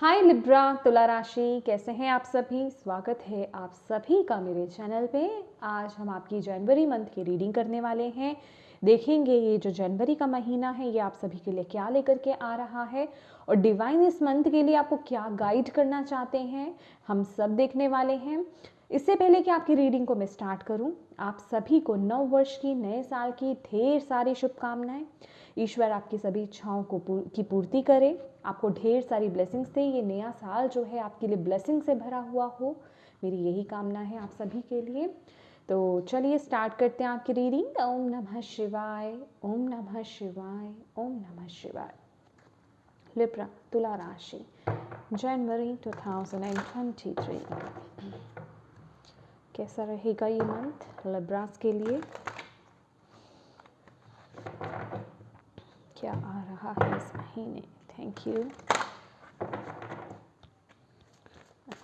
हाय Libra तुला राशि, कैसे हैं आप सभी। स्वागत है आप सभी का मेरे चैनल पे। आज हम आपकी जनवरी मंथ की रीडिंग करने वाले हैं। देखेंगे ये जो जनवरी का महीना है ये आप सभी के लिए क्या लेकर के आ रहा है और डिवाइन इस मंथ के लिए आपको क्या गाइड करना चाहते हैं, हम सब देखने वाले हैं। इससे पहले कि आपकी रीडिंग को मैं स्टार्ट करूं, आप सभी को नव वर्ष की, नए साल की ढेर सारी शुभकामनाएं। ईश्वर आपकी सभी इच्छाओं को की पूर्ति करे, आपको ढेर सारी ब्लेसिंग्स दे। ये नया साल जो है आपके लिए ब्लेसिंग से भरा हुआ हो, मेरी यही कामना है आप सभी के लिए। तो चलिए स्टार्ट करते हैं आपकी रीडिंग। ओम नमः शिवाय, ओम नमः शिवाय, ओम नमः शिवाय। लिब्रा तुला राशि, जनवरी 2023। कैसा रहेगा ये मंथ लिब्रास के लिए, क्या आ रहा है इस महीने। Thank you. नमः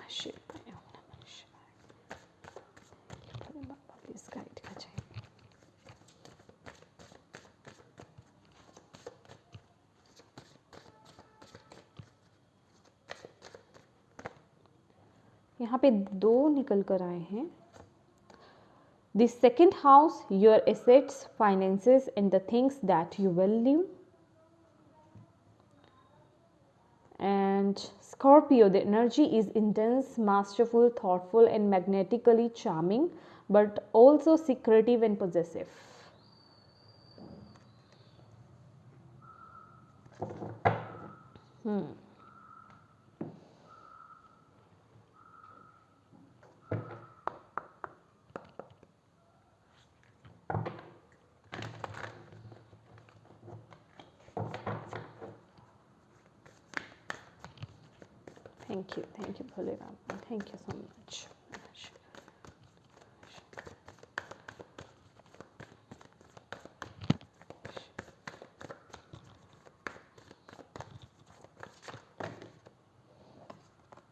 शिवाय, ओम नमः शिवाय। भोले बाबा प्लीज गाइड कर जाए। यहाँ पे दो निकल कर आए हैं। The second house, your assets, finances and the things that you value. And Scorpio, the energy is intense, masterful, thoughtful and magnetically charming, but also secretive and possessive. Thank you, Bhole Baba. Thank you so much.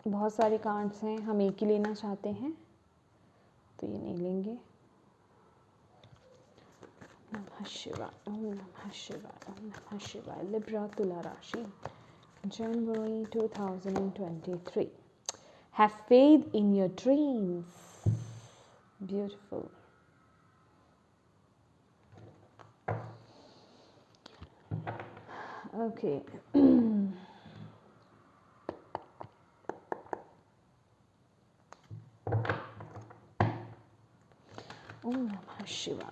बहुत सारे cards हैं, हम एक ही लेना चाहते हैं तो ये नहीं लेंगे। नमः शिवाय, ओम नमः शिवाय, ओम नमः शिवाय। लिब्रा तुला राशि, January 2023. Have faith in your dreams. Beautiful. Okay. Om Namah Shivaya.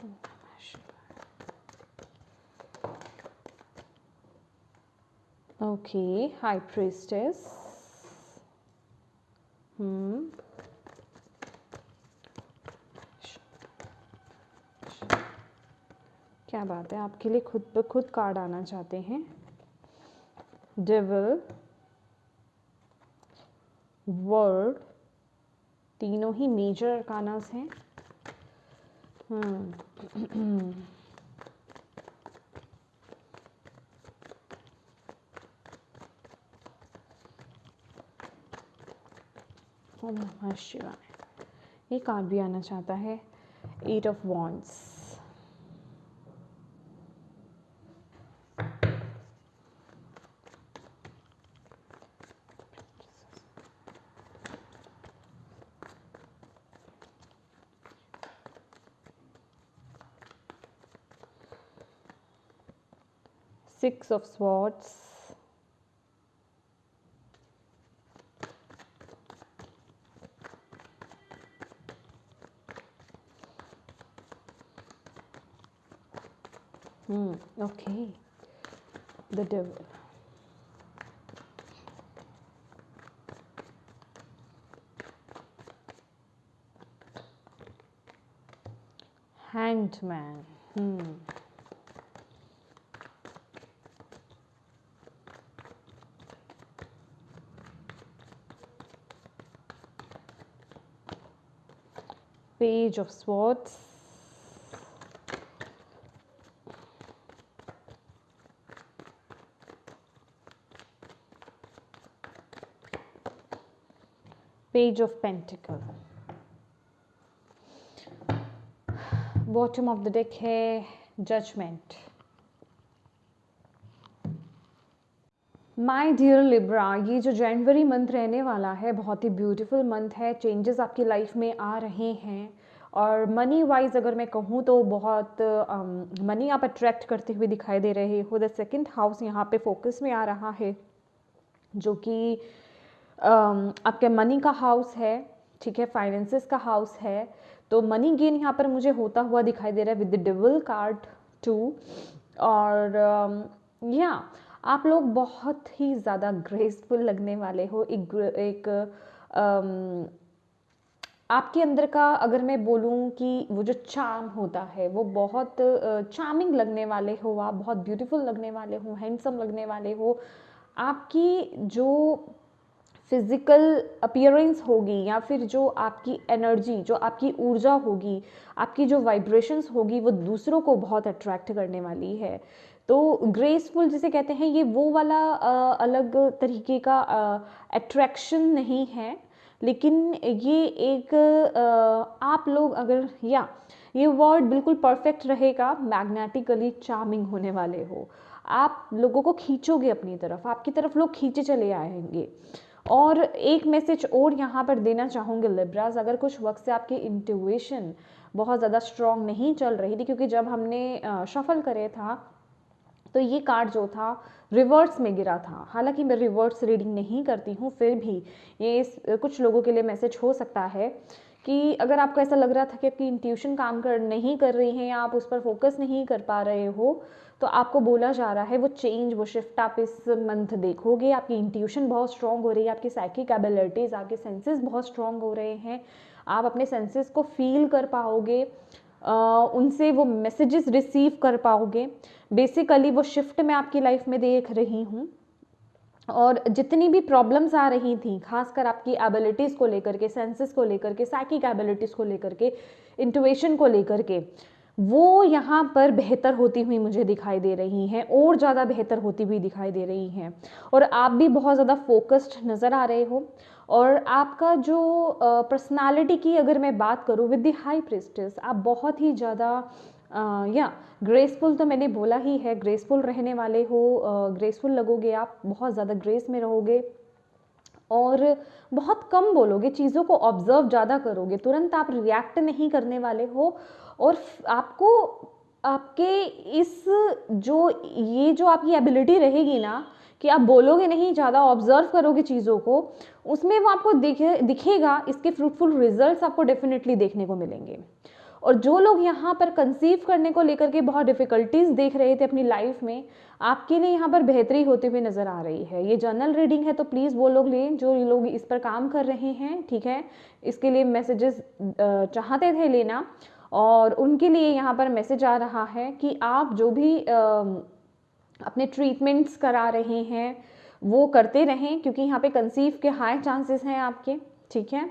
Om Namah Shivaya. Okay, High Priestess. क्या बात है, आपके लिए खुद ब खुद कार्ड आना चाहते हैं। डेविल, वर्ल्ड, तीनों ही मेजर अरकानास हैं। ओम नमः शिवाय। ये कार्ड भी आना चाहता है, 8 of Wands। Six of Swords, okay, the Devil, Hanged Man, Page of Swords, Page of Pentacle। Bottom of the deck है जजमेंट। माय डियर लिब्रा, ये जो जनवरी मंथ रहने वाला है बहुत ही ब्यूटीफुल मंथ है। चेंजेस आपकी लाइफ में आ रहे हैं और मनी वाइज अगर मैं कहूँ तो बहुत मनी आप अट्रैक्ट करते हुए दिखाई दे रहे हो। द सेकंड हाउस यहाँ पे फोकस में आ रहा है जो कि आपके मनी का हाउस है, ठीक है, फाइनेंसेस का हाउस है। तो मनी गेन यहाँ पर मुझे होता हुआ दिखाई दे रहा है विद द डेविल कार्ड 2। और या आप लोग बहुत ही ज़्यादा ग्रेसफुल लगने वाले हो। एक आपके अंदर का अगर मैं बोलूँ कि वो जो चार्म होता है वो बहुत चार्मिंग लगने वाले हो, आप बहुत ब्यूटीफुल लगने वाले हो, हैंडसम लगने वाले हो। आपकी जो फिज़िकल अपीयरेंस होगी या फिर जो आपकी एनर्जी, जो आपकी ऊर्जा होगी, आपकी जो वाइब्रेशंस होगी वो दूसरों को बहुत अट्रैक्ट करने वाली है। तो ग्रेसफुल जिसे कहते हैं ये वो वाला अलग तरीके का अट्रैक्शन नहीं है, लेकिन ये एक आप लोग अगर या ये वर्ड बिल्कुल परफेक्ट रहेगा, मैग्नेटिकली चार्मिंग होने वाले हो। आप लोगों को खींचोगे अपनी तरफ, आपकी तरफ लोग खींचे चले आएंगे। और एक मैसेज और यहाँ पर देना चाहूँगी लिब्रास, अगर कुछ वक्त से आपकी इंट्यूशन बहुत ज़्यादा स्ट्रॉन्ग नहीं चल रही थी, क्योंकि जब हमने शफल करे था तो ये कार्ड जो था रिवर्स में गिरा था। हालांकि मैं रिवर्स रीडिंग नहीं करती हूँ, फिर भी ये कुछ लोगों के लिए मैसेज हो सकता है कि अगर आपको ऐसा लग रहा था कि आपकी इंट्यूशन काम नहीं कर रही है या आप उस पर फोकस नहीं कर पा रहे हो, तो आपको बोला जा रहा है वो चेंज, वो शिफ्ट आप इस मंथ देखोगे। आपकी इंट्यूशन बहुत स्ट्रॉन्ग हो रही है, आपकी साइकिक एबिलिटीज़, आपके सेंसेस बहुत स्ट्रॉन्ग हो रहे हैं। आप अपने सेंसेस को फील कर पाओगे, उनसे वो मैसेजेस रिसीव कर पाओगे। बेसिकली वो शिफ्ट मैं आपकी लाइफ में देख रही हूँ। और जितनी भी प्रॉब्लम्स आ रही थी, खासकर आपकी एबिलिटीज़ को लेकर के, सेंसेस को लेकर के, साइकिक एबिलिटीज़ को लेकर के, इंट्यूशन को लेकर के, वो यहाँ पर बेहतर होती हुई मुझे दिखाई दे रही हैं, और ज़्यादा बेहतर होती हुई दिखाई दे रही हैं। और आप भी बहुत ज़्यादा फोकस्ड नज़र आ रहे हो। और आपका जो पर्सनालिटी की अगर मैं बात करूँ विद द हाई प्रीस्टेस, आप बहुत ही ज़्यादा या ग्रेसफुल तो मैंने बोला ही है, ग्रेसफुल रहने वाले हो, ग्रेसफुल लगोगे आप, बहुत ज़्यादा ग्रेस में रहोगे और बहुत कम बोलोगे, चीज़ों को ऑब्जर्व ज़्यादा करोगे, तुरंत आप रिएक्ट नहीं करने वाले हो। और आपको आपके इस जो आपकी एबिलिटी रहेगी ना कि आप बोलोगे नहीं, ज़्यादा ऑब्जर्व करोगे चीज़ों को, उसमें वो आपको दिखेगा। इसके फ्रूटफुल रिजल्ट्स आपको डेफिनेटली देखने को मिलेंगे। और जो लोग यहाँ पर कंसीव करने को लेकर के बहुत डिफ़िकल्टीज देख रहे थे अपनी लाइफ में, आपके लिए यहाँ पर बेहतरी होते हुए नज़र आ रही है। ये जर्नल रीडिंग है तो प्लीज़ वो लोग लें जो लोग इस पर काम कर रहे हैं, ठीक है। इसके लिए मैसेजेस चाहते थे लेना, और उनके लिए यहाँ पर मैसेज आ रहा है कि आप जो भी अपने ट्रीटमेंट्स करा रहे हैं वो करते रहें, क्योंकि यहाँ पे कंसीव के हाई चांसेस हैं आपके, ठीक है।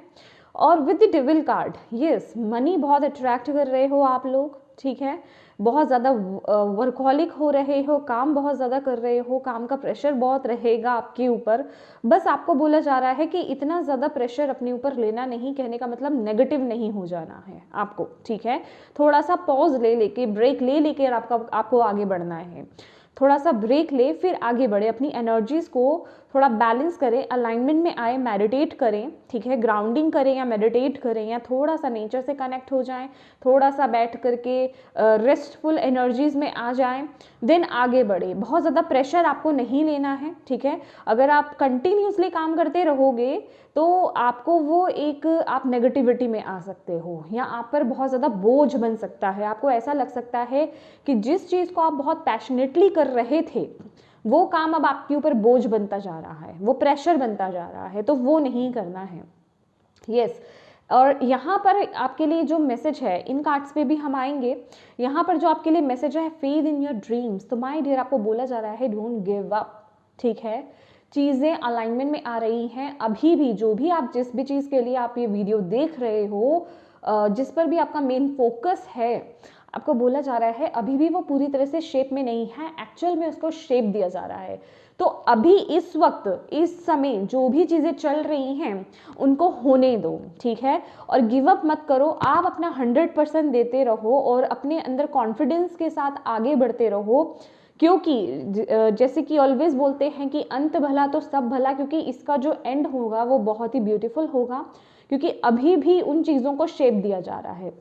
और with the devil card, yes, money बहुत अट्रैक्ट कर रहे हो आप लोग, ठीक है। बहुत ज़्यादा वर्कहॉलिक हो रहे हो, काम बहुत ज़्यादा कर रहे हो, काम का प्रेशर बहुत रहेगा आपके ऊपर। बस आपको बोला जा रहा है कि इतना ज़्यादा प्रेशर अपने ऊपर लेना नहीं, कहने का मतलब नेगेटिव नहीं हो जाना है आपको, ठीक है। थोड़ा सा पॉज ले लेके, ब्रेक ले लेके आपको आगे बढ़ना है। थोड़ा सा ब्रेक ले फिर आगे बढ़े, अपनी एनर्जीज को थोड़ा बैलेंस करें, अलाइनमेंट में आए, मेडिटेट करें, ठीक है। ग्राउंडिंग करें या मेडिटेट करें या थोड़ा सा नेचर से कनेक्ट हो जाएं, थोड़ा सा बैठ करके रेस्टफुल एनर्जीज में आ जाएं, देन आगे बढ़े। बहुत ज़्यादा प्रेशर आपको नहीं लेना है, ठीक है। अगर आप कंटिन्यूसली काम करते रहोगे तो आपको वो एक आप नेगेटिविटी में आ सकते हो या आप पर बहुत ज़्यादा बोझ बन सकता है। आपको ऐसा लग सकता है कि जिस चीज़ को आप बहुत पैशनेटली कर रहे थे वो काम अब आपके ऊपर बोझ बनता जा रहा है, वो प्रेशर बनता जा रहा है, तो वो नहीं करना है, यस। और यहाँ पर आपके लिए जो मैसेज है, इन कार्ड्स पे भी हम आएंगे। यहाँ पर जो आपके लिए मैसेज है, फेथ इन योर ड्रीम्स, तो माय डियर आपको बोला जा रहा है डोंट गिव अप, ठीक है। चीज़ें अलाइनमेंट में आ रही हैं अभी भी। जो भी आप जिस भी चीज़ के लिए आप ये वीडियो देख रहे हो, जिस पर भी आपका मेन फोकस है, आपको बोला जा रहा है अभी भी वो पूरी तरह से शेप में नहीं है, एक्चुअल में उसको शेप दिया जा रहा है। तो अभी इस वक्त, इस समय जो भी चीज़ें चल रही हैं उनको होने दो, ठीक है। और गिव अप मत करो, आप अपना 100% देते रहो और अपने अंदर कॉन्फिडेंस के साथ आगे बढ़ते रहो, क्योंकि जैसे कि ऑलवेज बोलते हैं कि अंत भला तो सब भला, क्योंकि इसका जो एंड होगा वो बहुत ही ब्यूटीफुल होगा, क्योंकि अभी भी उन चीज़ों को शेप दिया जा रहा है।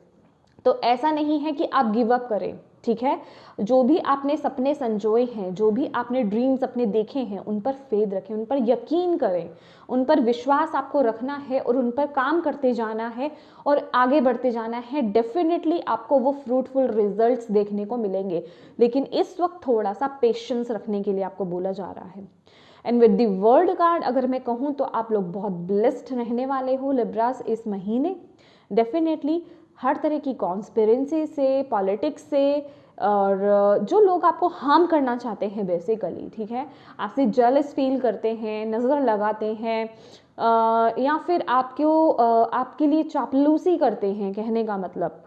तो ऐसा नहीं है कि आप गिव अप करें, ठीक है। जो भी आपने सपने संजोए हैं, जो भी आपने ड्रीम्स अपने देखे हैं, उन पर फेथ रखें, उन पर यकीन करें, उन पर विश्वास आपको रखना है और उन पर काम करते जाना है और आगे बढ़ते जाना है। डेफिनेटली आपको वो फ्रूटफुल रिजल्ट्स देखने को मिलेंगे, लेकिन इस वक्त थोड़ा सा पेशेंस रखने के लिए आपको बोला जा रहा है। And with the world card अगर मैं कहूँ तो आप लोग बहुत ब्लेस्ड रहने वाले हो लिब्रास इस महीने। डेफिनेटली हर तरह की कॉन्स्पिरेंसी से, पॉलिटिक्स से, और जो लोग आपको हार्म करना चाहते हैं बेसिकली, ठीक है, आपसे जेलस फील करते हैं, नज़र लगाते हैं, या फिर आपके लिए चापलूसी करते हैं, कहने का मतलब,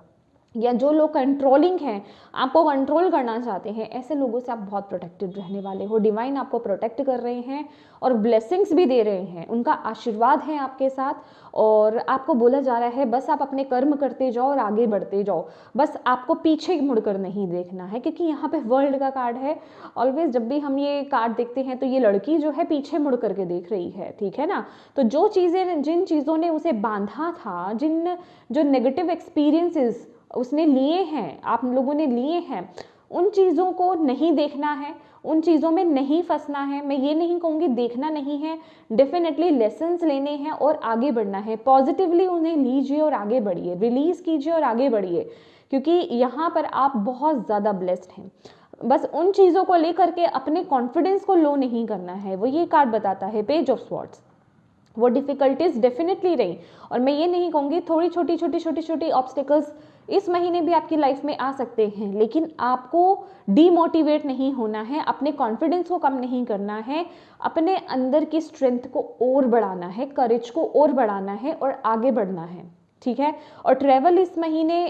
या जो लोग कंट्रोलिंग हैं, आपको कंट्रोल करना चाहते हैं, ऐसे लोगों से आप बहुत प्रोटेक्टेड रहने वाले हो। डिवाइन आपको प्रोटेक्ट कर रहे हैं और ब्लेसिंग्स भी दे रहे हैं, उनका आशीर्वाद है आपके साथ। और आपको बोला जा रहा है बस आप अपने कर्म करते जाओ और आगे बढ़ते जाओ, बस आपको पीछे मुड़कर नहीं देखना है, क्योंकि यहाँ पे वर्ल्ड का कार्ड है। ऑलवेज जब भी हम ये कार्ड देखते हैं तो ये लड़की जो है पीछे मुड़ करके देख रही है, ठीक है ना। तो जिन चीज़ों ने उसे बांधा था, जो नेगेटिव एक्सपीरियंसेस उसने लिए हैं, आप लोगों ने लिए हैं, उन चीज़ों को नहीं देखना है, उन चीज़ों में नहीं फंसना है। मैं ये नहीं कहूँगी देखना नहीं है, डेफिनेटली लेसन्स लेने हैं और आगे बढ़ना है। पॉजिटिवली उन्हें लीजिए और आगे बढ़िए, रिलीज़ कीजिए और आगे बढ़िए, क्योंकि यहाँ पर आप बहुत ज़्यादा ब्लेस्ड हैं। बस उन चीज़ों को लेकर के अपने कॉन्फिडेंस को लो नहीं करना है। वो ये कार्ड बताता है, पेज ऑफ स्वॉर्ड्स। वो डिफ़िकल्टीज डेफिनेटली रही, और मैं ये नहीं कहूँगी, थोड़ी छोटी ऑब्स्टिकल्स इस महीने भी आपकी लाइफ में आ सकते हैं, लेकिन आपको डीमोटिवेट नहीं होना है, अपने कॉन्फिडेंस को कम नहीं करना है, अपने अंदर की स्ट्रेंथ को और बढ़ाना है, करेज को और बढ़ाना है और आगे बढ़ना है, ठीक है। और ट्रैवल इस महीने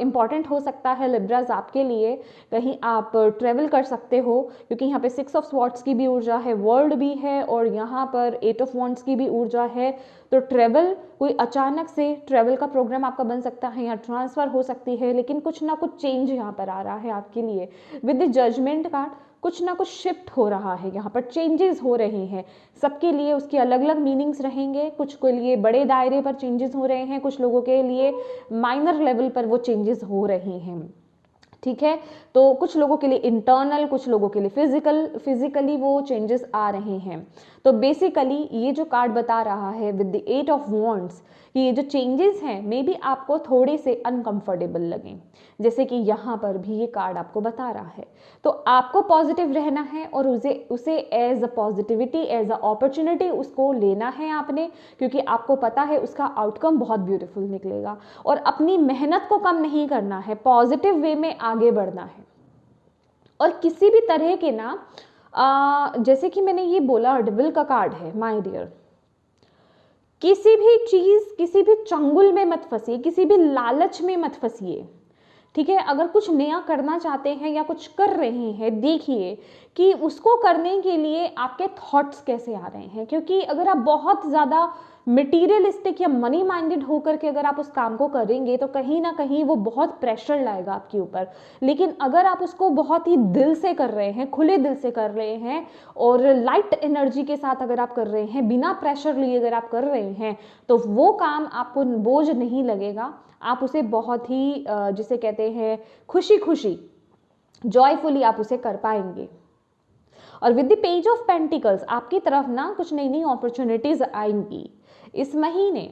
इम्पॉर्टेंट हो सकता है लिब्रास आपके लिए। कहीं आप ट्रैवल कर सकते हो, क्योंकि यहाँ पे 6 ऑफ स्वॉर्ड्स की भी ऊर्जा है, वर्ल्ड भी है, और यहाँ पर 8 ऑफ वॉन्ड्स की भी ऊर्जा है। तो ट्रैवल, कोई अचानक से ट्रैवल का प्रोग्राम आपका बन सकता है, या ट्रांसफ़र हो सकती है, लेकिन कुछ ना कुछ चेंज यहाँ पर आ रहा है आपके लिए। विद द जजमेंट कार्ड कुछ ना कुछ शिफ्ट हो रहा है, यहाँ पर चेंजेस हो रहे हैं। सबके लिए उसके अलग अलग मीनिंग्स रहेंगे, कुछ के लिए बड़े दायरे पर चेंजेस हो रहे हैं, कुछ लोगों के लिए माइनर लेवल पर वो चेंजेस हो रहे हैं, ठीक है। तो कुछ लोगों के लिए इंटरनल, कुछ लोगों के लिए फिजिकली वो चेंजेस आ रहे हैं। तो बेसिकली ये जो कार्ड बता रहा है विद द 8 ऑफ वॉन्ड्स कि ये जो चेंजेस हैं मे बी आपको थोड़े से अनकंफर्टेबल लगें, जैसे कि यहाँ पर भी ये कार्ड आपको बता रहा है। तो आपको पॉजिटिव रहना है और उसे as a positivity, as a opportunity उसको लेना है आपने, क्योंकि आपको पता है उसका आउटकम बहुत ब्यूटीफुल निकलेगा। और अपनी मेहनत को कम नहीं करना है, पॉजिटिव वे में आगे बढ़ना है। और किसी भी तरह के ना जैसे कि मैंने ये बोला, डबल का कार्ड है माय डियर, किसी भी चीज़, किसी भी चंगुल में मत फंसिए, किसी भी लालच में मत फंसिए, ठीक है। अगर कुछ नया करना चाहते हैं या कुछ कर रहे हैं, देखिए कि उसको करने के लिए आपके थॉट्स कैसे आ रहे हैं, क्योंकि अगर आप बहुत ज़्यादा मटेरियलिस्टिक या मनी माइंडेड होकर के अगर आप उस काम को करेंगे तो कहीं ना कहीं वो बहुत प्रेशर लाएगा आपके ऊपर। लेकिन अगर आप उसको बहुत ही दिल से कर रहे हैं, खुले दिल से कर रहे हैं, और लाइट एनर्जी के साथ अगर आप कर रहे हैं, बिना प्रेशर लिए अगर आप कर रहे हैं, तो वो काम आपको बोझ नहीं लगेगा। आप उसे बहुत ही जिसे कहते हैं खुशी खुशी, जॉयफुली आप उसे कर पाएंगे। और with the page of pentacles आपकी तरफ ना कुछ नई नई अपॉर्चुनिटीज आएंगी इस महीने,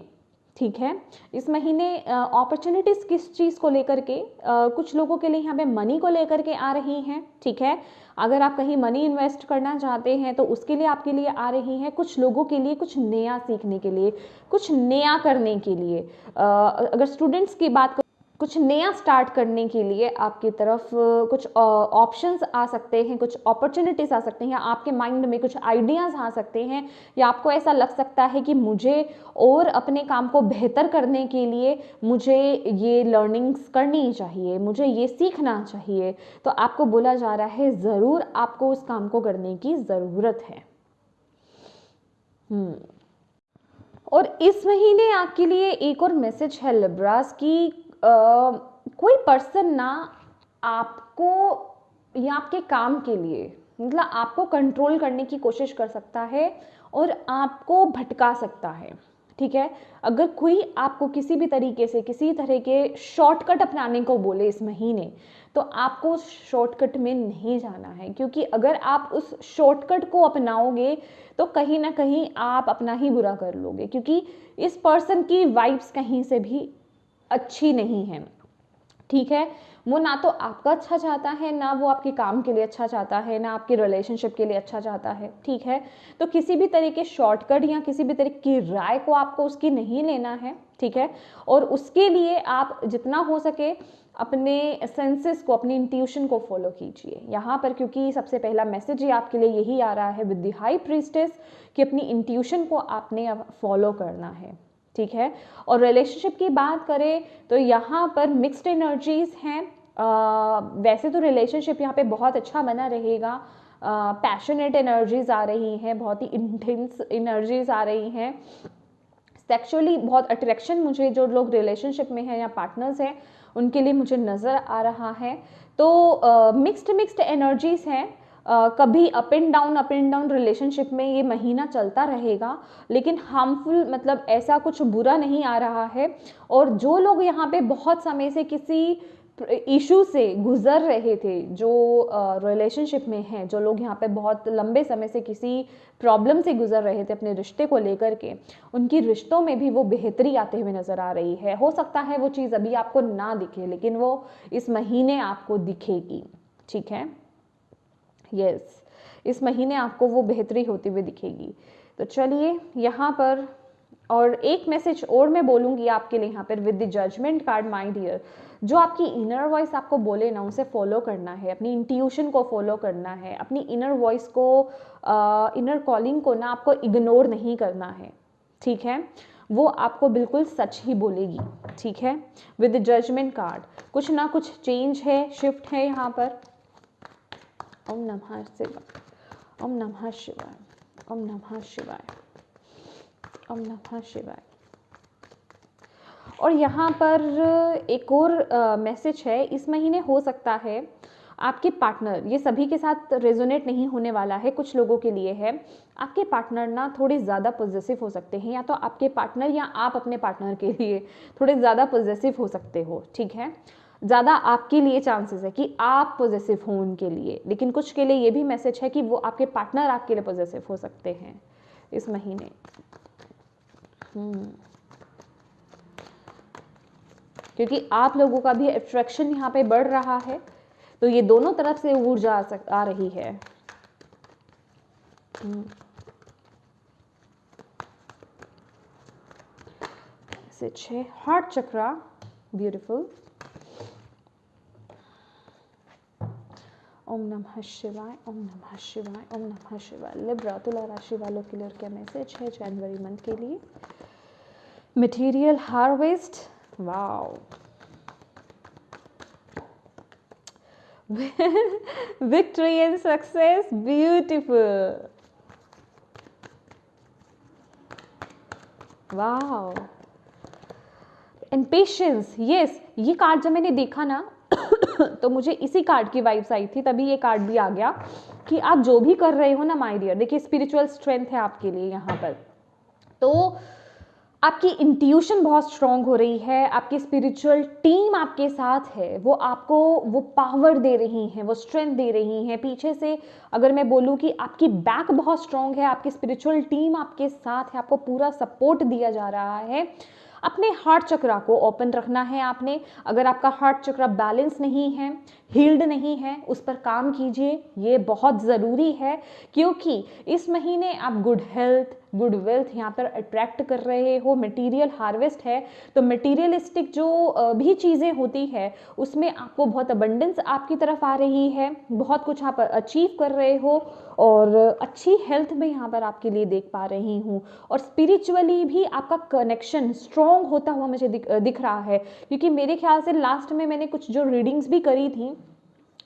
ठीक है। इस महीने अपॉर्चुनिटीज किस चीज़ को लेकर के, कुछ लोगों के लिए यहाँ पे मनी को लेकर के आ रही हैं, ठीक है। अगर आप कहीं मनी इन्वेस्ट करना चाहते हैं तो उसके लिए आपके लिए आ रही हैं। कुछ लोगों के लिए कुछ नया सीखने के लिए, कुछ नया करने के लिए, अगर स्टूडेंट्स की बात, कुछ नया स्टार्ट करने के लिए आपकी तरफ कुछ ऑप्शंस आ सकते हैं, कुछ अपॉर्चुनिटीज़ आ सकते हैं, या आपके माइंड में कुछ आइडियाज़ आ सकते हैं, या आपको ऐसा लग सकता है कि मुझे और अपने काम को बेहतर करने के लिए मुझे ये लर्निंग्स करनी चाहिए, मुझे ये सीखना चाहिए। तो आपको बोला जा रहा है ज़रूर आपको उस काम को करने की ज़रूरत है। और इस महीने आपके लिए एक और मैसेज है लिब्रास की, कोई पर्सन ना आपको ये आपके काम के लिए, मतलब आपको कंट्रोल करने की कोशिश कर सकता है और आपको भटका सकता है, ठीक है। अगर कोई आपको किसी भी तरीके से किसी तरह के शॉर्टकट अपनाने को बोले इस महीने, तो आपको उस शॉर्टकट में नहीं जाना है, क्योंकि अगर आप उस शॉर्टकट को अपनाओगे तो कहीं ना कहीं आप अपना ही बुरा कर लोगे, क्योंकि इस पर्सन की वाइब्स कहीं से भी अच्छी नहीं है, ठीक है। वो ना तो आपका अच्छा चाहता है, ना वो आपके काम के लिए अच्छा चाहता है, ना आपके रिलेशनशिप के लिए अच्छा चाहता है, ठीक है। तो किसी भी तरह के शॉर्टकट या किसी भी तरह की राय को आपको उसकी नहीं लेना है, ठीक है। और उसके लिए आप जितना हो सके अपने सेंसेस को, अपनी इंट्यूशन को फॉलो कीजिए यहाँ पर, क्योंकि सबसे पहला मैसेज ही आपके लिए यही आ रहा है विद द हाई प्रीस्टेस कि अपनी इंट्यूशन को आपने अब फॉलो करना है, ठीक है। और रिलेशनशिप की बात करें तो यहाँ पर मिक्स्ड एनर्जीज हैं। वैसे तो रिलेशनशिप यहाँ पे बहुत अच्छा बना रहेगा, पैशनेट एनर्जीज आ रही हैं, बहुत ही इंटेंस एनर्जीज आ रही हैं, सेक्सुअली बहुत अट्रैक्शन मुझे जो लोग रिलेशनशिप में हैं या पार्टनर्स हैं उनके लिए मुझे नज़र आ रहा है। तो मिक्स्ड एनर्जीज हैं। कभी अप एंड डाउन रिलेशनशिप में ये महीना चलता रहेगा, लेकिन हार्मफुल मतलब ऐसा कुछ बुरा नहीं आ रहा है। और जो लोग यहाँ पे बहुत समय से किसी इशू से गुजर रहे थे, जो रिलेशनशिप में हैं, जो लोग यहाँ पे बहुत लंबे समय से किसी प्रॉब्लम से गुजर रहे थे अपने रिश्ते को लेकर के, उनकी रिश्तों में भी वो बेहतरी आते हुए नज़र आ रही है। हो सकता है वो चीज़ अभी आपको ना दिखे, लेकिन वो इस महीने आपको दिखेगी, ठीक है। यस, इस महीने आपको वो बेहतरी होती हुई दिखेगी। तो चलिए यहाँ पर और एक मैसेज और मैं बोलूँगी आपके लिए यहाँ पर with the judgement card. My dear, जो आपकी इनर वॉइस आपको बोले ना, उसे फॉलो करना है, अपनी इंट्यूशन को फॉलो करना है, अपनी इनर वॉइस को, इनर कॉलिंग को ना आपको इग्नोर नहीं करना है, ठीक है। वो आपको बिल्कुल सच ही बोलेगी, ठीक है। विद द जजमेंट कार्ड कुछ ना कुछ चेंज है, शिफ्ट है यहाँ पर। ओम नमः शिवाय, ओम नमः शिवाय, ओम नमः शिवाय, ओम नमः शिवाय। और यहाँ पर एक और मैसेज है, इस महीने हो सकता है आपके पार्टनर, ये सभी के साथ रेजोनेट नहीं होने वाला है, कुछ लोगों के लिए है, आपके पार्टनर ना थोड़े ज़्यादा पॉजेसिव हो सकते हैं, या तो आपके पार्टनर या आप अपने पार्टनर के लिए थोड़े ज़्यादा पॉजेसिव हो सकते हो, ठीक है। ज़्यादा आपके लिए चांसेस है कि आप पॉजेसिव हो उनके लिए, लेकिन कुछ के लिए ये भी मैसेज है कि वो आपके पार्टनर आपके लिए पॉजेसिव हो सकते हैं इस महीने। क्योंकि आप लोगों का भी अट्रैक्शन यहाँ पे बढ़ रहा है, तो ये दोनों तरफ से ऊर्जा आ रही है। मैसेज है हार्ट चक्रा, ब्यूटीफुल। ओम नमः शिवाय, ओम नमः शिवाय, ओम नमः शिवाय। लिब्रा तुला राशि वालों के लिए क्या मैसेज है जनवरी मंथ के लिए? Material harvest, wow. Victory and success, beautiful. Wow. And patience, yes. ये कार्ड जब मैंने देखा ना तो मुझे इसी कार्ड की वाइब्स आई थी, तभी ये कार्ड भी आ गया कि आप जो भी कर रहे हो ना माय डियर, देखिए स्पिरिचुअल स्ट्रेंथ है आपके लिए यहाँ पर। तो आपकी इंट्यूशन बहुत स्ट्रांग हो रही है, आपकी स्पिरिचुअल टीम आपके साथ है, वो आपको वो पावर दे रही हैं, वो स्ट्रेंथ दे रही हैं पीछे से। अगर मैं बोलूँ कि आपकी बैक बहुत स्ट्रांग है, आपकी स्पिरिचुअल टीम आपके साथ है, आपको पूरा सपोर्ट दिया जा रहा है। अपने हार्ट चक्रा को ओपन रखना है आपने। अगर आपका हार्ट चक्रा बैलेंस नहीं है, हील्ड नहीं है, उस पर काम कीजिए, ये बहुत ज़रूरी है, क्योंकि इस महीने आप गुड हेल्थ, गुड वेल्थ यहाँ पर अट्रैक्ट कर रहे हो। मटेरियल हार्वेस्ट है, तो मटेरियलिस्टिक जो भी चीज़ें होती है उसमें आपको बहुत अबंडेंस आपकी तरफ आ रही है, बहुत कुछ आप अचीव कर रहे हो, और अच्छी हेल्थ में यहाँ पर आपके लिए देख पा रही हूँ। और स्पिरिचुअली भी आपका कनेक्शन स्ट्रॉन्ग होता हुआ मुझे दिख रहा है, क्योंकि मेरे ख्याल से लास्ट में मैंने कुछ जो रीडिंग्स भी करी थी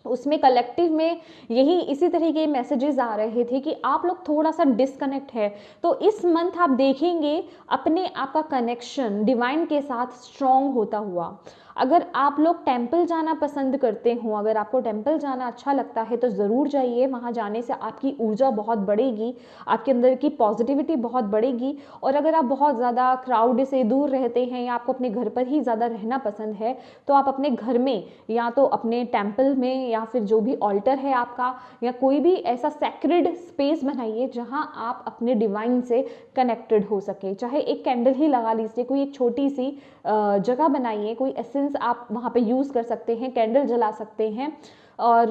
उसमें कलेक्टिव में यही इसी तरह के मैसेजेस आ रहे थे कि आप लोग थोड़ा सा डिस्कनेक्ट है। तो इस मंथ आप देखेंगे अपने आप का कनेक्शन डिवाइन के साथ स्ट्रॉन्ग होता हुआ। अगर आप लोग टेम्पल जाना पसंद करते हो, अगर आपको टेम्पल जाना अच्छा लगता है तो ज़रूर जाइए। वहाँ जाने से आपकी ऊर्जा बहुत बढ़ेगी, आपके अंदर की पॉजिटिविटी बहुत बढ़ेगी। और अगर आप बहुत ज़्यादा क्राउड से दूर रहते हैं या आपको अपने घर पर ही ज़्यादा रहना पसंद है, तो आप अपने घर में या तो अपने टेम्पल में या फिर जो भी ऑल्टर है आपका, या कोई भी ऐसा सैक्रेड स्पेस बनाइए जहाँ आप अपने डिवाइन से कनेक्टेड हो सके। चाहे एक कैंडल ही लगा लीजिए, कोई एक छोटी सी जगह बनाइए, कोई एसेंस आप वहाँ पे यूज़ कर सकते हैं, कैंडल जला सकते हैं और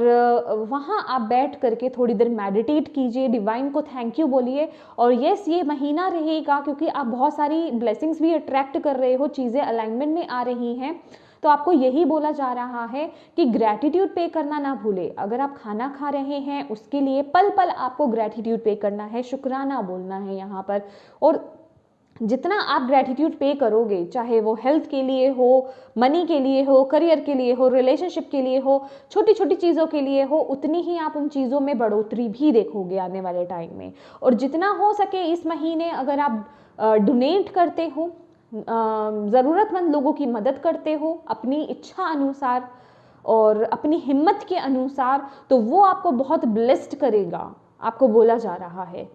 वहाँ आप बैठ करके थोड़ी देर मेडिटेट कीजिए, डिवाइन को थैंक यू बोलिए। और यस, ये महीना रहेगा क्योंकि आप बहुत सारी ब्लेसिंग्स भी अट्रैक्ट कर रहे हो, चीज़ें अलाइनमेंट में आ रही हैं, तो आपको यही बोला जा रहा है कि ग्रैटिट्यूड पे करना ना भूले। अगर आप खाना खा रहे हैं उसके लिए पल पल आपको ग्रैटिट्यूड पे करना है, शुक्राना बोलना है यहाँ पर। और जितना आप ग्रैटिट्यूड पे करोगे, चाहे वो हेल्थ के लिए हो, मनी के लिए हो, करियर के लिए हो, रिलेशनशिप के लिए हो, छोटी छोटी चीज़ों के लिए हो, उतनी ही आप उन चीज़ों में बढ़ोतरी भी देखोगे आने वाले टाइम में। और जितना हो सके इस महीने अगर आप डोनेट करते हो, ज़रूरतमंद लोगों की मदद करते हो अपनी इच्छा अनुसार और अपनी हिम्मत के अनुसार, तो वो आपको बहुत ब्लेस्ड करेगा, आपको बोला जा रहा है।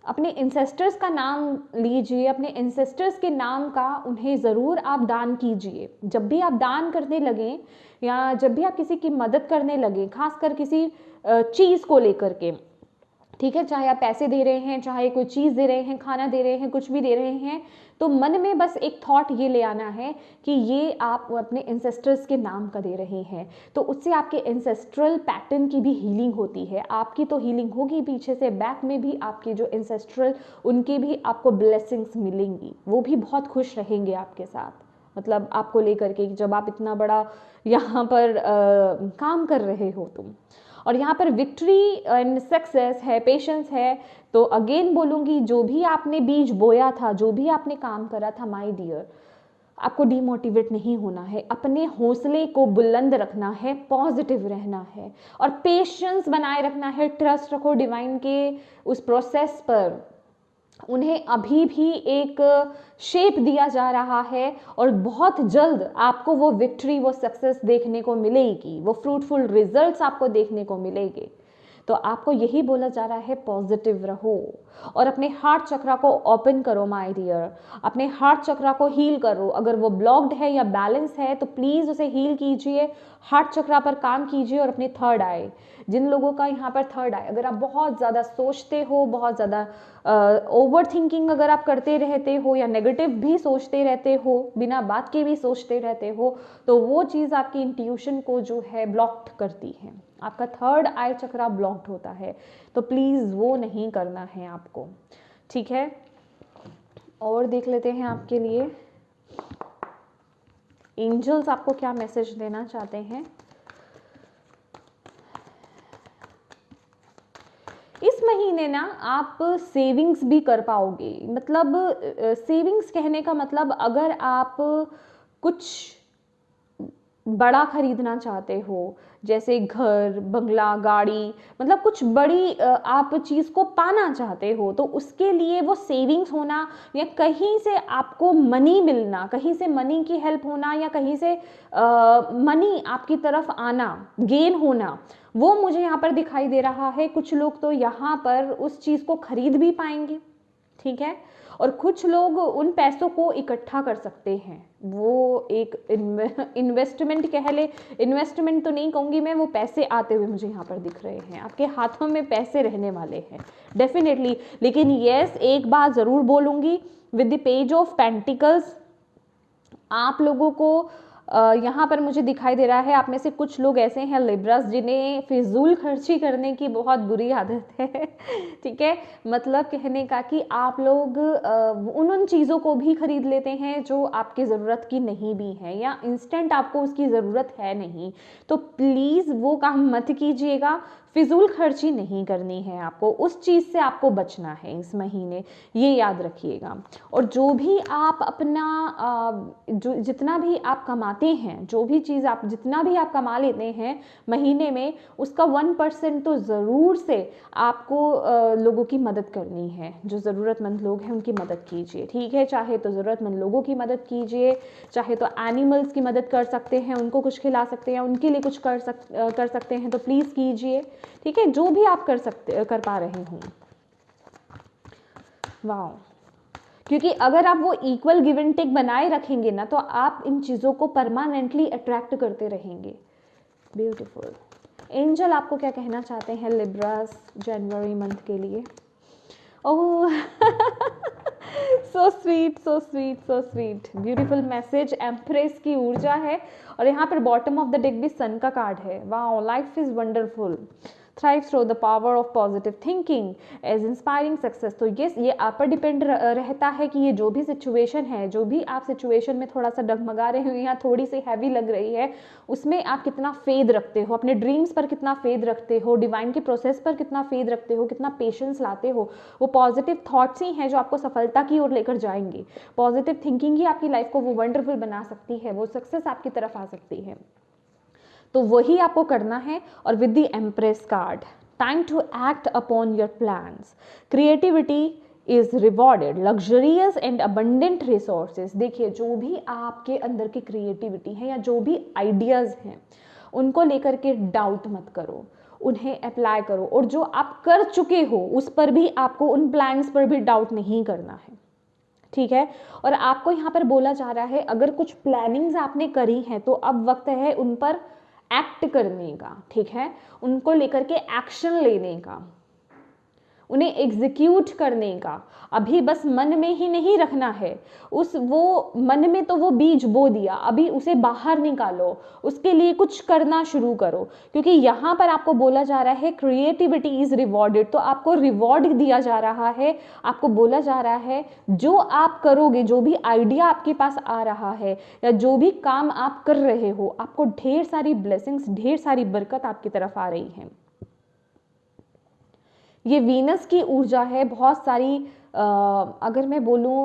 अपने इंसेस्टर्स का नाम लीजिए, अपने इंसेस्टर्स के नाम का उन्हें ज़रूर आप दान कीजिए। जब भी आप दान करने लगें या जब भी आप किसी की मदद करने लगें, खासकर किसी चीज़ को लेकर के, ठीक है, चाहे आप पैसे दे रहे हैं, चाहे कोई चीज़ दे रहे हैं, खाना दे रहे हैं, कुछ भी दे रहे हैं, तो मन में बस एक थॉट ये ले आना है कि ये आप अपने इंसेस्टर्स के नाम का दे रहे हैं। तो उससे आपके इंसेस्ट्रल पैटर्न की भी हीलिंग होती है। आपकी तो हीलिंग होगी, पीछे से बैक में भी आपके जो इंसेस्ट्रल, उनकी भी आपको ब्लेसिंग्स मिलेंगी, वो भी बहुत खुश रहेंगे आपके साथ, मतलब आपको लेकर के, जब आप इतना बड़ा यहाँ पर काम कर रहे हो तुम। और यहाँ पर विक्ट्री एंड सक्सेस है, पेशेंस है। तो अगेन बोलूँगी, जो भी आपने बीज बोया था, जो भी आपने काम करा था माय डियर, आपको डिमोटिवेट नहीं होना है, अपने हौसले को बुलंद रखना है, पॉजिटिव रहना है और पेशेंस बनाए रखना है। ट्रस्ट रखो डिवाइन के उस प्रोसेस पर, उन्हें अभी भी एक शेप दिया जा रहा है और बहुत जल्द आपको वो विक्ट्री, वो सक्सेस देखने को मिलेगी, वो फ्रूटफुल रिजल्ट्स आपको देखने को मिलेंगे। तो आपको यही बोला जा रहा है, पॉजिटिव रहो और अपने हार्ट चक्रा को ओपन करो माय डियर, अपने हार्ट चक्रा को हील करो। अगर वो ब्लॉक्ड है या बैलेंस है तो प्लीज़ उसे हील कीजिए, हार्ट चक्रा पर काम कीजिए। और अपने थर्ड आई, जिन लोगों का यहाँ पर थर्ड आई, अगर आप बहुत ज़्यादा सोचते हो, बहुत ज़्यादा ओवर थिंकिंग अगर आप करते रहते हो या नेगेटिव भी सोचते रहते हो, बिना बात के भी सोचते रहते हो, तो वो चीज़ आपकी इंट्यूशन को जो है ब्लॉक्ड करती है, आपका थर्ड आई चक्रा ब्लॉक्ड होता है। तो प्लीज़ वो नहीं करना है आपको, ठीक है। और देख लेते हैं आपके लिए एंजल्स आपको क्या मैसेज देना चाहते हैं। इस महीने ना आप सेविंग्स भी कर पाओगे। मतलब सेविंग्स कहने का मतलब, अगर आप कुछ बड़ा खरीदना चाहते हो, जैसे घर, बंगला, गाड़ी, मतलब कुछ बड़ी आप चीज़ को पाना चाहते हो, तो उसके लिए वो सेविंग्स होना या कहीं से आपको मनी मिलना, कहीं से मनी की हेल्प होना या कहीं से मनी आपकी तरफ आना, गेन होना, वो मुझे यहाँ पर दिखाई दे रहा है। कुछ लोग तो यहाँ पर उस चीज़ को खरीद भी पाएंगे, ठीक है, और कुछ लोग उन पैसों को इकट्ठा कर सकते हैं। वो एक इन्वेस्टमेंट कह ले, इन्वेस्टमेंट तो नहीं कहूँगी मैं, वो पैसे आते हुए मुझे यहाँ पर दिख रहे हैं, आपके हाथों में पैसे रहने वाले हैं डेफिनेटली। लेकिन यस, एक बात ज़रूर बोलूँगी, with the page of pentacles आप लोगों को यहाँ पर मुझे दिखाई दे रहा है, आप में से कुछ लोग ऐसे हैं लिब्रास, जिन्हें फिजूल खर्ची करने की बहुत बुरी आदत है ठीक है, मतलब कहने का कि आप लोग उन चीज़ों को भी खरीद लेते हैं जो आपकी ज़रूरत की नहीं भी है या इंस्टेंट आपको उसकी ज़रूरत है नहीं। तो प्लीज़ वो काम मत कीजिएगा। फिजूल खर्ची नहीं करनी है आपको, उस चीज़ से आपको बचना है इस महीने, ये याद रखिएगा। और जो भी आप अपना जो जितना भी आप कमाते हैं, जो भी चीज़ आप जितना भी आप कमा लेते हैं महीने में, उसका 1% तो ज़रूर से आपको लोगों की मदद करनी है। जो ज़रूरतमंद लोग हैं उनकी मदद कीजिए, ठीक है। चाहे तो ज़रूरतमंद लोगों की मदद कीजिए, चाहे तो एनिमल्स की मदद कर सकते हैं, उनको कुछ खिला सकते हैं, उनके लिए कुछ कर सकते हैं तो प्लीज़ कीजिए, ठीक है। जो भी आप कर पा रहे हों। वाह, क्योंकि अगर आप वो इक्वल गिव एंड टेक बनाए रखेंगे ना, तो आप इन चीज़ों को परमानेंटली अट्रैक्ट करते रहेंगे। ब्यूटीफुल। एंजल आपको क्या कहना चाहते हैं लिब्रास जनवरी मंथ के लिए? Oh so sweet, so sweet, so sweet, beautiful message. Empress की ऊर्जा है और यहाँ पर बॉटम ऑफ द डेक भी सन का कार्ड है। Wow, life is wonderful, thrive through the power of positive thinking as inspiring success. तो ये आप पर डिपेंड रहता है कि ये जो भी सिचुएशन है, जो भी आप सिचुएशन में थोड़ा सा डगमगा रहे हो या थोड़ी सी हैवी लग रही है, उसमें आप कितना फेद रखते हो, अपने ड्रीम्स पर कितना फेद रखते हो, डिवाइन के प्रोसेस पर कितना फेद रखते हो, कितना पेशेंस लाते हो। वो पॉजिटिव थॉट्स ही हैं जो आपको सफलता की ओर लेकर जाएंगे। पॉजिटिव थिंकिंग ही आपकी लाइफ को वो वंडरफुल बना सकती है, वो सक्सेस आपकी तरफ आ सकती है। तो वही आपको करना है। और with the empress card, time to act upon your plans, creativity is rewarded, luxurious and abundant resources. देखिए, जो भी आपके अंदर की क्रिएटिविटी है या जो भी आइडियाज़ हैं, उनको लेकर के डाउट मत करो, उन्हें अप्लाई करो। और जो आप कर चुके हो उस पर भी आपको, उन प्लान्स पर भी डाउट नहीं करना है, ठीक है। और आपको यहाँ पर बोला जा रहा है, अगर कुछ प्लानिंग्स आपने करी हैं तो अब वक्त है उन पर एक्ट करने का, ठीक है। उनको लेकर के एक्शन लेने का, उन्हें एग्जीक्यूट करने का। अभी बस मन में ही नहीं रखना है, वो मन में तो वो बीज बो दिया, अभी उसे बाहर निकालो, उसके लिए कुछ करना शुरू करो। क्योंकि यहाँ पर आपको बोला जा रहा है क्रिएटिविटी इज रिवॉर्डेड, तो आपको रिवॉर्ड दिया जा रहा है। आपको बोला जा रहा है जो आप करोगे, जो भी आइडिया आपके पास आ रहा है या जो भी काम आप कर रहे हो, आपको ढेर सारी ब्लेसिंग्स, ढेर सारी बरकत आपकी तरफ आ रही है। ये वीनस की ऊर्जा है, बहुत सारी अगर मैं बोलूँ,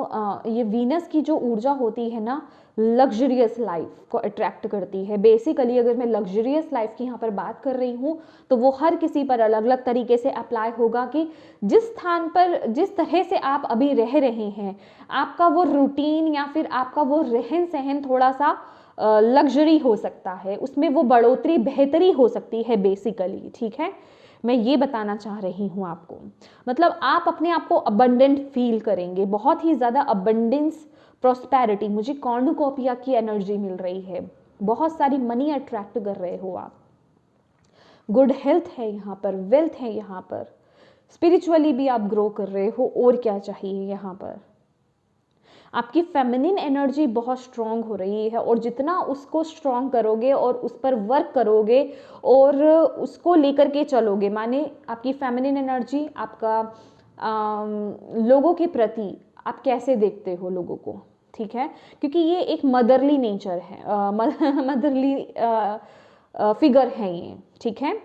ये वीनस की जो ऊर्जा होती है ना, लग्जरियस लाइफ को अट्रैक्ट करती है। बेसिकली अगर मैं लग्जरियस लाइफ की यहाँ पर बात कर रही हूँ तो वो हर किसी पर अलग अलग तरीके से अप्लाई होगा कि जिस स्थान पर, जिस तरह से आप अभी रह रहे हैं, आपका वो रूटीन या फिर आपका वो रहन सहन थोड़ा सा लग्जरी हो सकता है, उसमें वो बढ़ोतरी, बेहतरी हो सकती है बेसिकली, ठीक है। मैं ये बताना चाह रही हूँ आपको, मतलब आप अपने आप को अबंडेंट फील करेंगे, बहुत ही ज़्यादा अबंडेंस, प्रॉस्पेरिटी। मुझे कॉर्नुकोपिया की एनर्जी मिल रही है, बहुत सारी मनी अट्रैक्ट कर रहे हो आप, गुड हेल्थ है यहाँ पर, वेल्थ है यहाँ पर, स्पिरिचुअली भी आप ग्रो कर रहे हो, और क्या चाहिए यहाँ पर। आपकी फेमिनिन एनर्जी बहुत स्ट्रांग हो रही है, और जितना उसको स्ट्रांग करोगे और उस पर वर्क करोगे और उसको लेकर के चलोगे, माने आपकी फेमिनिन एनर्जी, आपका लोगों के प्रति आप कैसे देखते हो लोगों को, ठीक है। क्योंकि ये एक मदरली नेचर है, मदरली फिगर है ये, ठीक है,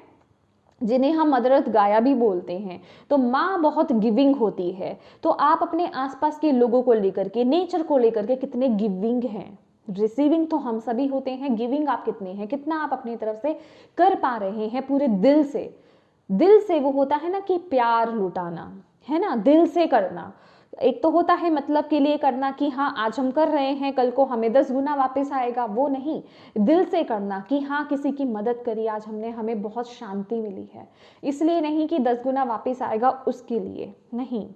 जिन्हें हम मदर अर्थ गाया भी बोलते हैं। तो माँ बहुत गिविंग होती है, तो आप अपने आसपास के लोगों को लेकर के, नेचर को लेकर के कितने गिविंग हैं। रिसीविंग तो हम सभी होते हैं, गिविंग आप कितने हैं, कितना आप अपनी तरफ से कर पा रहे हैं पूरे दिल से। दिल से वो होता है ना कि प्यार लुटाना, है ना, दिल से करना। एक तो होता है मतलब के लिए करना कि हाँ आज हम कर रहे हैं, कल को हमें 10 गुना वापस आएगा, वो नहीं। दिल से करना कि हाँ किसी की मदद करी आज हमने, हमें बहुत शांति मिली है, इसलिए नहीं कि 10 गुना वापस आएगा उसके लिए नहीं।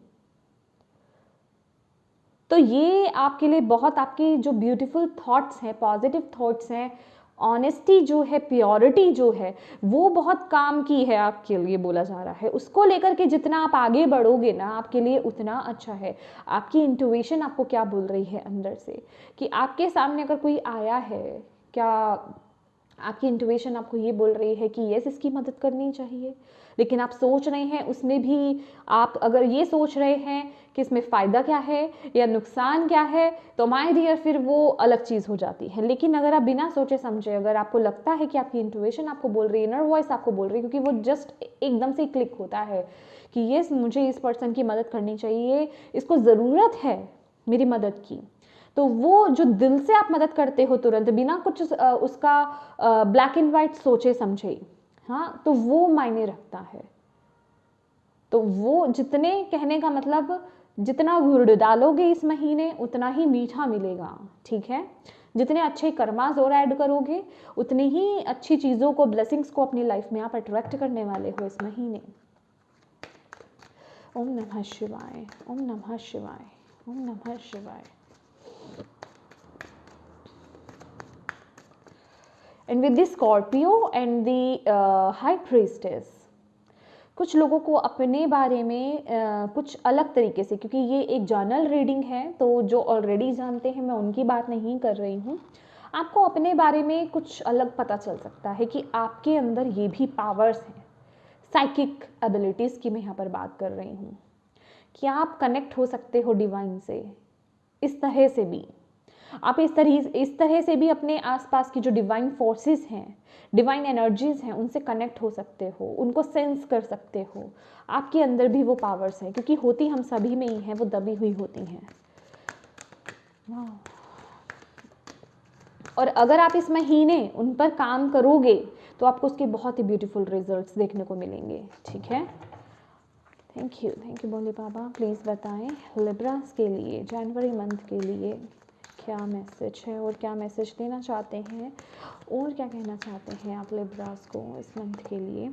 तो ये आपके लिए बहुत, आपकी जो ब्यूटीफुल थॉट्स हैं, पॉजिटिव थॉट्स हैं, ऑनेस्टी जो है, प्योरिटी जो है, वो बहुत काम की है आपके लिए, बोला जा रहा है। उसको लेकर के जितना आप आगे बढ़ोगे ना, आपके लिए उतना अच्छा है। आपकी इंट्यूशन आपको क्या बोल रही है अंदर से, कि आपके सामने अगर कोई आया है, क्या आपकी इंट्यूशन आपको ये बोल रही है कि यस इसकी मदद करनी चाहिए, लेकिन आप सोच रहे हैं उसमें भी, आप अगर ये सोच रहे हैं कि इसमें फ़ायदा क्या है या नुकसान क्या है, तो माय डियर फिर वो अलग चीज़ हो जाती है। लेकिन अगर आप बिना सोचे समझे, अगर आपको लगता है कि आपकी इंट्यूशन आपको बोल रही है, इनर वॉइस आपको बोल रही है, क्योंकि वो जस्ट एकदम से क्लिक होता है कि यस मुझे इस पर्सन की मदद करनी चाहिए, इसको ज़रूरत है मेरी मदद की, तो वो जो दिल से आप मदद करते हो तुरंत बिना कुछ उसका ब्लैक एंड वाइट सोचे समझे, हाँ, तो वो मायने रखता है। तो वो जितने, कहने का मतलब जितना गुड़ डालोगे इस महीने उतना ही मीठा मिलेगा, ठीक है। जितने अच्छे कर्मास और ऐड करोगे उतनी ही अच्छी चीज़ों को, ब्लेसिंग्स को अपनी लाइफ में आप अट्रैक्ट करने वाले हो इस महीने। ओम नमः शिवाय, ओम नमः शिवाय, ओम नमः शिवाय। And with the Scorpio and the High Priestess, कुछ लोगों को अपने बारे में कुछ अलग तरीके से, क्योंकि ये एक जर्नल रीडिंग है तो जो ऑलरेडी जानते हैं मैं उनकी बात नहीं कर रही हूँ, आपको अपने बारे में कुछ अलग पता चल सकता है कि आपके अंदर ये भी पावर्स हैं। साइकिक एबिलिटीज़ की मैं यहाँ पर बात कर रही हूँ कि आप कनेक्ट हो सकते हो डिवाइन से, इस तरह से भी आप इस तरह से भी अपने आसपास की जो डिवाइन फोर्सेस हैं, डिवाइन एनर्जीज हैं, उनसे कनेक्ट हो सकते हो, उनको सेंस कर सकते हो। आपके अंदर भी वो पावर्स हैं, क्योंकि होती हम सभी में ही हैं, वो दबी हुई होती हैं। और अगर आप इस महीने उन पर काम करोगे तो आपको उसके बहुत ही ब्यूटीफुल रिजल्ट्स देखने को मिलेंगे, ठीक है। Thank you Bhole Baba. Please बताएं लिब्रास के लिए जनवरी मंथ के लिए क्या मैसेज है और क्या मैसेज देना चाहते हैं और क्या कहना चाहते हैं आप लिब्रास को इस मंथ के लिए।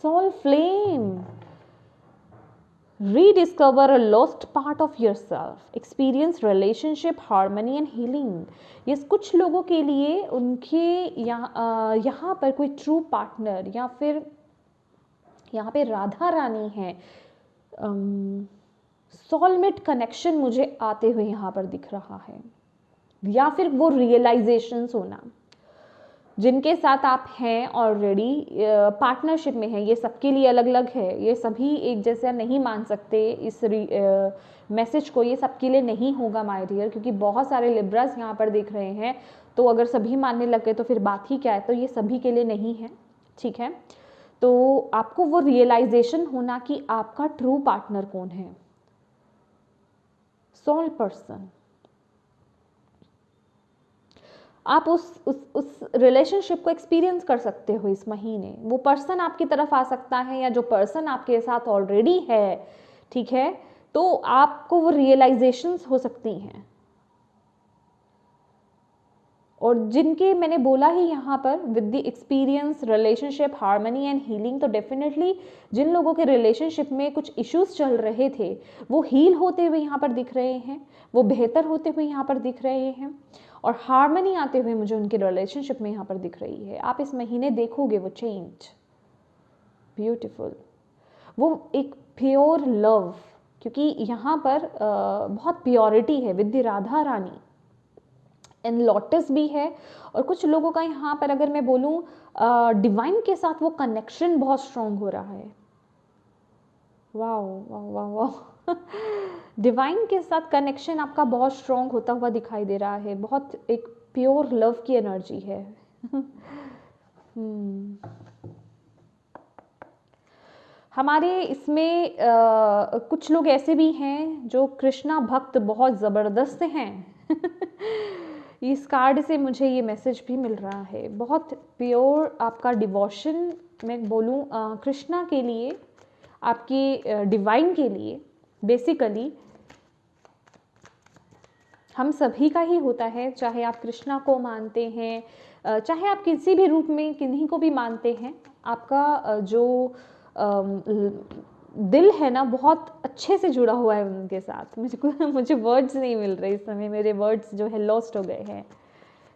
Soul flame, rediscover a lost part of yourself, experience relationship harmony and healing। ये कुछ लोगों के लिए उनके यहाँ पर कोई ट्रू पार्टनर या फिर यहाँ पे राधा रानी है, सोलमेट कनेक्शन मुझे आते हुए यहाँ पर दिख रहा है, या फिर वो रियलाइजेशंस होना जिनके साथ आप हैं ऑलरेडी पार्टनरशिप में है। ये सबके लिए अलग अलग है, ये सभी एक जैसा नहीं मान सकते इस मैसेज को, ये सबके लिए नहीं होगा माय डियर, क्योंकि बहुत सारे लिब्रास यहाँ पर देख रहे हैं, तो अगर सभी मानने लग गए तो फिर बात ही क्या है। तो ये सभी के लिए नहीं है, ठीक है। तो आपको वो रियलाइजेशन होना कि आपका ट्रू पार्टनर कौन है, सोल पर्सन। आप उस रिलेशनशिप को एक्सपीरियंस कर सकते हो इस महीने। वो पर्सन आपकी तरफ आ सकता है या जो पर्सन आपके साथ ऑलरेडी है, ठीक है, तो आपको वो रियलाइजेशंस हो सकती हैं। और जिनके मैंने बोला ही यहाँ पर with the experience relationship harmony and healing, तो डेफिनेटली जिन लोगों के रिलेशनशिप में कुछ इश्यूज चल रहे थे वो हील होते हुए यहाँ पर दिख रहे हैं, वो बेहतर होते हुए यहाँ पर दिख रहे हैं, और हार्मनी आते हुए मुझे उनके रिलेशनशिप में यहाँ पर दिख रही है। आप इस महीने देखोगे वो चेंज, ब्यूटीफुल, वो एक प्योर लव, क्योंकि यहाँ पर बहुत प्योरिटी है with the Radha Rani and lotus भी है। और कुछ लोगों का यहाँ पर अगर मैं बोलूँ डिवाइन के साथ वो कनेक्शन बहुत स्ट्रॉन्ग हो रहा है। वाह वाह वाह वाह डिवाइन के साथ कनेक्शन आपका बहुत स्ट्रॉन्ग होता हुआ दिखाई दे रहा है, बहुत एक प्योर लव की एनर्जी है। हमारे इसमें कुछ लोग ऐसे भी हैं जो कृष्णा भक्त बहुत ज़बरदस्त हैं। इस कार्ड से मुझे ये मैसेज भी मिल रहा है, बहुत प्योर आपका डिवोशन, मैं बोलूँ कृष्णा के लिए, आपके डिवाइन के लिए। बेसिकली हम सभी का ही होता है, चाहे आप कृष्णा को मानते हैं, चाहे आप किसी भी रूप में किन्हीं को भी मानते हैं, आपका जो दिल है ना बहुत अच्छे से जुड़ा हुआ है उनके साथ। मुझे वर्ड्स नहीं मिल रहे इस समय, मेरे वर्ड्स जो है लॉस्ट हो गए हैं।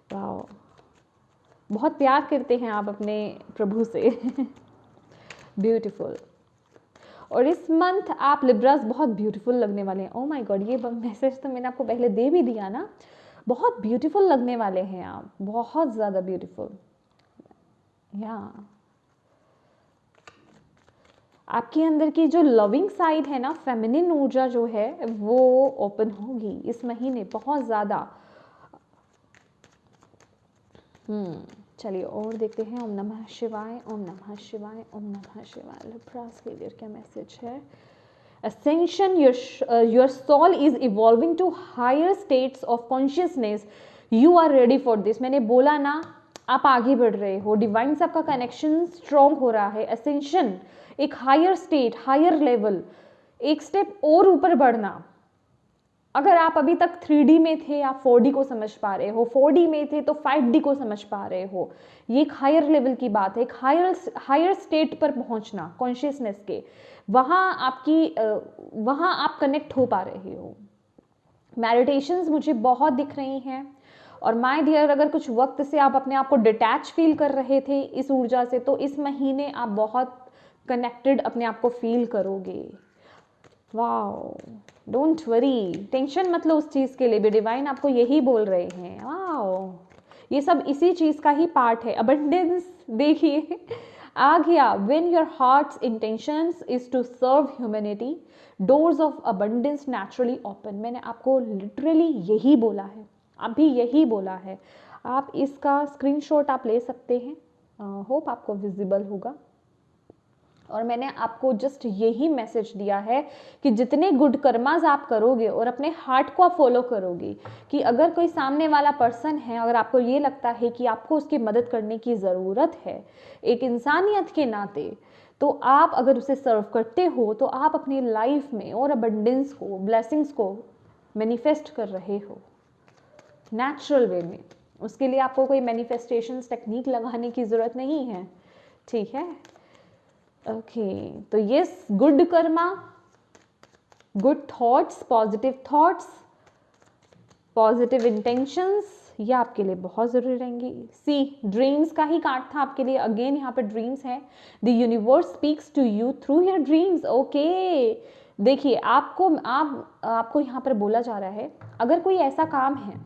वाह, बहुत प्यार करते हैं आप अपने प्रभु से। ब्यूटीफुल। और इस मंथ आप लिब्रास बहुत ब्यूटीफुल लगने वाले हैं। ओह माय गॉड, ये मैसेज तो मैंने आपको पहले दे भी दिया ना, बहुत ब्यूटीफुल लगने वाले हैं आप, बहुत ज़्यादा ब्यूटीफुल। या आपके अंदर की जो लविंग साइड है ना, फेमिनिन ऊर्जा जो है वो ओपन होगी इस महीने बहुत ज़्यादा। चलिए और देखते हैं। ओम नमः शिवाय, ओम नमः शिवाय, ओम नमः शिवाय। लिब्रास के लिए क्या मैसेज है? Ascension, your soul is evolving to higher states of consciousness. You are ready for this. मैंने बोला ना, आप आगे बढ़ रहे हो, डिवाइन से आपका कनेक्शन स्ट्रॉन्ग हो रहा है। असेंशन, एक हायर स्टेट, हायर लेवल, एक स्टेप और ऊपर बढ़ना। अगर आप अभी तक 3D में थे, आप 4D को समझ पा रहे हो, 4D में थे तो 5D को समझ पा रहे हो। ये एक हायर लेवल की बात है, एक हायर स्टेट पर पहुंचना कॉन्शियसनेस के, वहाँ आप कनेक्ट हो पा रहे हो। मेडिटेशंस मुझे बहुत दिख रही हैं। और माय डियर, अगर कुछ वक्त से आप अपने आप को डिटैच फील कर रहे थे इस ऊर्जा से, तो इस महीने आप बहुत कनेक्टेड अपने आप को फील करोगे। वाओ, डोंट वरी, टेंशन मत लो उस चीज़ के लिए भी, डिवाइन आपको यही बोल रहे हैं। वाओ, ये सब इसी चीज़ का ही पार्ट है। अबंडेंस देखिए आ गया। When your hearts intentions is to serve humanity, doors of abundance naturally open. मैंने आपको लिटरली यही बोला है, अभी यही बोला है। आप इसका स्क्रीनशॉट आप ले सकते हैं, होप आपको विजिबल होगा। और मैंने आपको जस्ट यही मैसेज दिया है कि जितने गुड कर्मास आप करोगे और अपने हार्ट को आप फॉलो करोगे, कि अगर कोई सामने वाला पर्सन है, अगर आपको ये लगता है कि आपको उसकी मदद करने की ज़रूरत है एक इंसानियत के नाते, तो आप अगर उसे सर्व करते हो तो आप अपनी लाइफ में और अबंडेंस को, ब्लेसिंग्स को मैनिफेस्ट कर रहे हो नेचुरल वे में। उसके लिए आपको कोई मैनिफेस्टेशंस टेक्निक लगाने की ज़रूरत नहीं है, ठीक है? ओके, तो yes, good Karma, good thoughts, positive intentions, ये आपके लिए बहुत ज़रूरी रहेंगी। सी, ड्रीम्स का ही कार्ड था आपके लिए। अगेन यहाँ पे ड्रीम्स है। The universe speaks to you through your dreams. Okay, देखिए आपको यहाँ पर बोला जा रहा है, अगर कोई ऐसा काम है,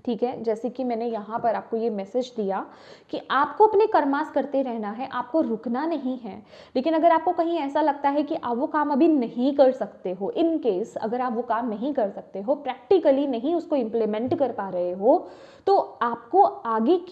ठीक है, जैसे कि मैंने यहाँ पर आपको ये मैसेज दिया कि आपको अपने कर्मास करते रहना है, आपको रुकना नहीं है। लेकिन अगर आपको कहीं ऐसा लगता है कि आप वो काम अभी नहीं कर सकते हो, इन केस अगर आप वो काम नहीं कर सकते हो, प्रैक्टिकली नहीं उसको इम्प्लीमेंट कर पा रहे हो, तो आपको आगे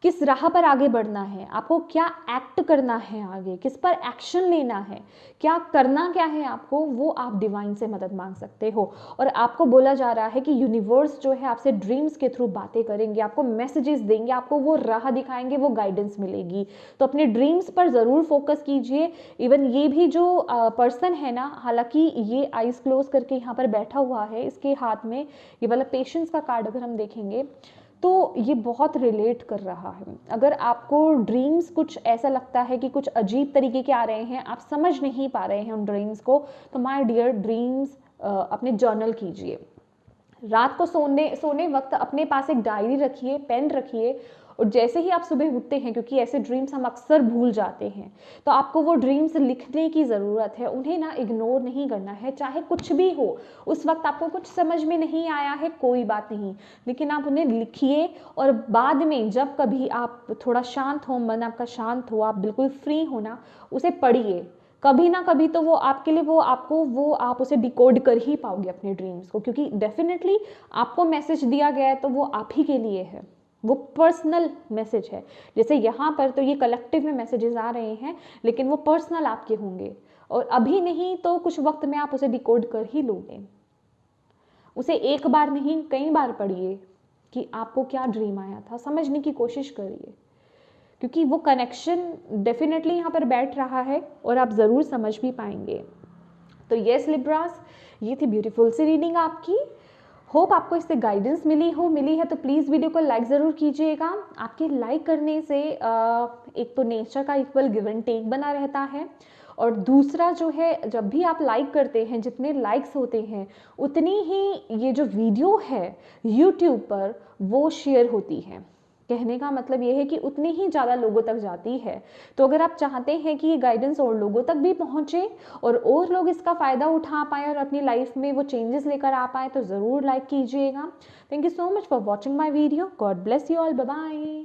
किस राह पर आगे बढ़ना है, आपको क्या एक्ट करना है, आगे किस पर एक्शन लेना है, क्या करना क्या है आपको, वो आप डिवाइन से मदद मांग सकते हो। और आपको बोला जा रहा है कि यूनिवर्स जो है आपसे ड्रीम्स के थ्रू बातें करेंगे, आपको मैसेजेस देंगे, आपको वो राह दिखाएंगे, वो गाइडेंस मिलेगी। तो अपने ड्रीम्स पर ज़रूर फोकस कीजिए। इवन ये भी जो पर्सन है ना, हालांकि ये आइज क्लोज करके यहाँ पर बैठा हुआ है, इसके हाथ में ये वाला पेशेंस का कार्ड अगर हम देखेंगे तो ये बहुत रिलेट कर रहा है। अगर आपको ड्रीम्स कुछ ऐसा लगता है कि कुछ अजीब तरीके के आ रहे हैं, आप समझ नहीं पा रहे हैं उन ड्रीम्स को, तो माय डियर, ड्रीम्स अपने जर्नल कीजिए। रात को सोने वक्त अपने पास एक डायरी रखिए, पेन रखिए, और जैसे ही आप सुबह उठते हैं, क्योंकि ऐसे ड्रीम्स हम अक्सर भूल जाते हैं, तो आपको वो ड्रीम्स लिखने की ज़रूरत है। उन्हें ना इग्नोर नहीं करना है, चाहे कुछ भी हो। उस वक्त आपको कुछ समझ में नहीं आया है, कोई बात नहीं, लेकिन आप उन्हें लिखिए, और बाद में जब कभी आप थोड़ा शांत हो, मन आपका शांत हो, आप बिल्कुल फ्री हो ना, उसे पढ़िए। कभी ना कभी तो वो आपके लिए आप उसे डिकोड कर ही पाओगे अपने ड्रीम्स को, क्योंकि डेफिनेटली आपको मैसेज दिया गया है तो वो आप ही के लिए है, वो पर्सनल मैसेज है। जैसे यहाँ पर तो ये कलेक्टिव में मैसेजेस आ रहे हैं, लेकिन वो पर्सनल आपके होंगे, और अभी नहीं तो कुछ वक्त में आप उसे डिकोड कर ही लोगे। उसे एक बार नहीं, कई बार पढ़िए कि आपको क्या ड्रीम आया था, समझने की कोशिश करिए, क्योंकि वो कनेक्शन डेफिनेटली यहाँ पर बैठ रहा है और आप ज़रूर समझ भी पाएंगे। तो यस लिब्रास, ये थी ब्यूटीफुल सी रीडिंग आपकी। होप आपको इससे गाइडेंस मिली है तो प्लीज़ वीडियो को लाइक ज़रूर कीजिएगा। आपके लाइक करने से एक तो नेचर का इक्वल गिव एंड टेक बना रहता है, और दूसरा जो है, जब भी आप लाइक करते हैं, जितने लाइक्स होते हैं उतनी ही ये जो वीडियो है यूट्यूब पर वो शेयर होती है। कहने का मतलब ये है कि उतनी ही ज़्यादा लोगों तक जाती है। तो अगर आप चाहते हैं कि ये गाइडेंस और लोगों तक भी पहुँचे और लोग इसका फ़ायदा उठा पाए और अपनी लाइफ में वो चेंजेस लेकर आ पाए, तो ज़रूर लाइक कीजिएगा। Thank you so much for watching my video. God bless you all. Bye bye.